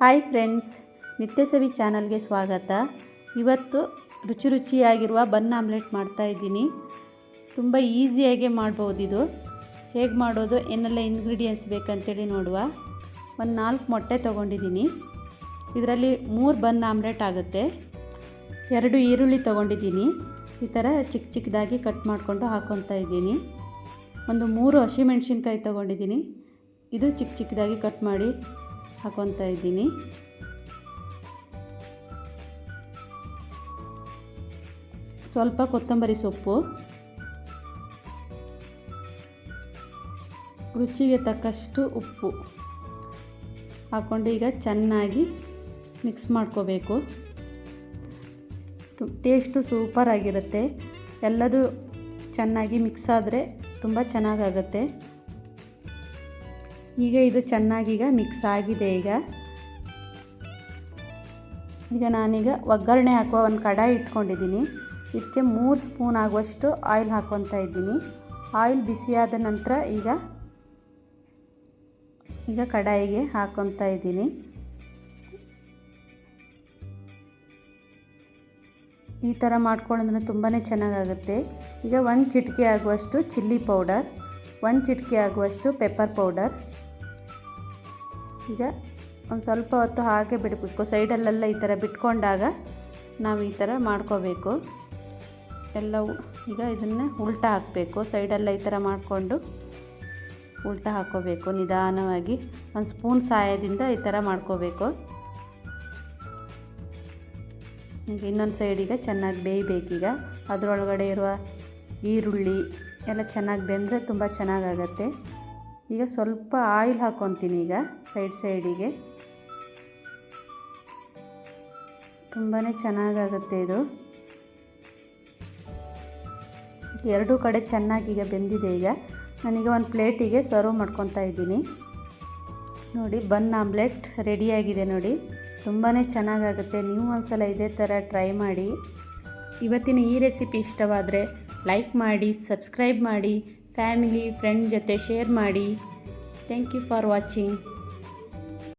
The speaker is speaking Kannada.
ಹಾಯ್ ಫ್ರೆಂಡ್ಸ್, ನಿತ್ಯ ಸವಿ ಚಾನಲ್ಗೆ ಸ್ವಾಗತ. ಇವತ್ತು ರುಚಿಯಾಗಿರುವ ಬನ್ ಆಮ್ಲೆಟ್ ಮಾಡ್ತಾಯಿದ್ದೀನಿ. ತುಂಬ ಈಸಿಯಾಗಿ ಮಾಡ್ಬೋದು. ಹೇಗೆ ಮಾಡೋದು, ಏನೆಲ್ಲ ಇಂಗ್ರೀಡಿಯೆಂಟ್ಸ್ ಬೇಕಂತೇಳಿ ನೋಡುವ. ಒಂದು 4 ಮೊಟ್ಟೆ ತೊಗೊಂಡಿದ್ದೀನಿ. ಇದರಲ್ಲಿ 3 ಬನ್ ಆಮ್ಲೆಟ್ ಆಗುತ್ತೆ. 2 ಈರುಳ್ಳಿ ತೊಗೊಂಡಿದ್ದೀನಿ. ಈ ಥರ ಚಿಕ್ಕದಾಗಿ ಕಟ್ ಮಾಡಿಕೊಂಡು ಹಾಕ್ಕೊತಾ ಇದ್ದೀನಿ. ಒಂದು 3 ಹಸಿಮೆಣಸಿನ್ಕಾಯಿ ತೊಗೊಂಡಿದ್ದೀನಿ. ಇದು ಚಿಕ್ಕದಾಗಿ ಕಟ್ ಮಾಡಿ ಹಾಕ್ಕೊತಾ ಇದ್ದೀನಿ. ಸ್ವಲ್ಪ ಕೊತ್ತಂಬರಿ ಸೊಪ್ಪು, ರುಚಿಗೆ ತಕ್ಕಷ್ಟು ಉಪ್ಪು ಹಾಕ್ಕೊಂಡು ಈಗ ಚೆನ್ನಾಗಿ ಮಿಕ್ಸ್ ಮಾಡ್ಕೋಬೇಕು. ಟೇಸ್ಟು ಸೂಪರ್ ಆಗಿರುತ್ತೆ. ಎಲ್ಲದೂ ಚೆನ್ನಾಗಿ ಮಿಕ್ಸ್ ಆದರೆ ತುಂಬ ಚೆನ್ನಾಗಾಗುತ್ತೆ. ಈಗ ಇದು ಚೆನ್ನಾಗಿ ಮಿಕ್ಸ್ ಆಗಿದೆ. ಈಗ ನಾನೀಗ ಒಗ್ಗರಣೆ ಹಾಕುವ ಒಂದು ಕಡಾಯಿ ಇಟ್ಕೊಂಡಿದ್ದೀನಿ. ಇದಕ್ಕೆ 3 ಸ್ಪೂನ್ ಆಗುವಷ್ಟು ಆಯಿಲ್ ಹಾಕ್ಕೊತಾ ಇದ್ದೀನಿ. ಆಯಿಲ್ ಬಿಸಿಯಾದ ನಂತರ ಈಗ ಕಡಾಯಿಗೆ ಹಾಕ್ಕೊತಾ ಇದ್ದೀನಿ. ಈ ಥರ ಮಾಡ್ಕೊಳ್ಳೋದ್ರೆ ತುಂಬಾ ಚೆನ್ನಾಗಾಗುತ್ತೆ. ಈಗ 1 ಚಿಟಿಕೆ ಆಗುವಷ್ಟು ಚಿಲ್ಲಿ ಪೌಡರ್, 1 ಚಿಟಿಕೆ ಆಗುವಷ್ಟು ಪೆಪ್ಪರ್ ಪೌಡರ್. ಈಗ ಒಂದು ಸ್ವಲ್ಪ ಹೊತ್ತು ಹಾಗೆ ಬಿಡಬೇಕು. ಸೈಡಲ್ಲೆಲ್ಲ ಈ ಥರ ಬಿಟ್ಕೊಂಡಾಗ ನಾವು ಈ ಥರ ಮಾಡ್ಕೋಬೇಕು. ಎಲ್ಲವೂ ಈಗ ಇದನ್ನು ಉಲ್ಟಾ ಹಾಕಬೇಕು. ಸೈಡೆಲ್ಲ ಈ ಥರ ಮಾಡಿಕೊಂಡು ಉಲ್ಟಾ ಹಾಕ್ಕೋಬೇಕು. ನಿಧಾನವಾಗಿ ಒಂದು ಸ್ಪೂನ್ ಸಹಾಯದಿಂದ ಈ ಥರ ಮಾಡ್ಕೋಬೇಕು. ಈಗ ಇನ್ನೊಂದು ಸೈಡಿಗೆ ಚೆನ್ನಾಗಿ ಬೇಯಬೇಕೀಗ. ಅದರೊಳಗಡೆ ಇರುವ ಈರುಳ್ಳಿ ಎಲ್ಲ ಚೆನ್ನಾಗಿ ಬೆಂದರೆ ತುಂಬ ಚೆನ್ನಾಗಾಗತ್ತೆ. ಈಗ ಸ್ವಲ್ಪ ಆಯಿಲ್ ಹಾಕ್ಕೊತೀನಿ. ಈಗ ಸೈಡಿಗೆ ತುಂಬಾ ಚೆನ್ನಾಗಾಗುತ್ತೆ ಇದು. ಎರಡೂ ಕಡೆ ಚೆನ್ನಾಗಿ ಈಗ ಬೆಂದಿದೆ. ಈಗ ನಾನೀಗ ಒಂದು ಪ್ಲೇಟಿಗೆ ಸರ್ವ್ ಮಾಡ್ಕೊತಾ ಇದ್ದೀನಿ. ನೋಡಿ, ಬನ್ ಆಮ್ಲೆಟ್ ರೆಡಿಯಾಗಿದೆ. ನೋಡಿ, ತುಂಬಾ ಚೆನ್ನಾಗಾಗುತ್ತೆ. ನೀವು ಒಂದ್ಸಲ ಇದೇ ಥರ ಟ್ರೈ ಮಾಡಿ. ಇವತ್ತಿನ ಈ ರೆಸಿಪಿ ಇಷ್ಟವಾದರೆ ಲೈಕ್ ಮಾಡಿ, ಸಬ್ಸ್ಕ್ರೈಬ್ ಮಾಡಿ, ಫ್ಯಾಮಿಲಿ ಫ್ರೆಂಡ್ ಜೊತೆ ಶೇರ್ ಮಾಡಿ. Thank you for watching.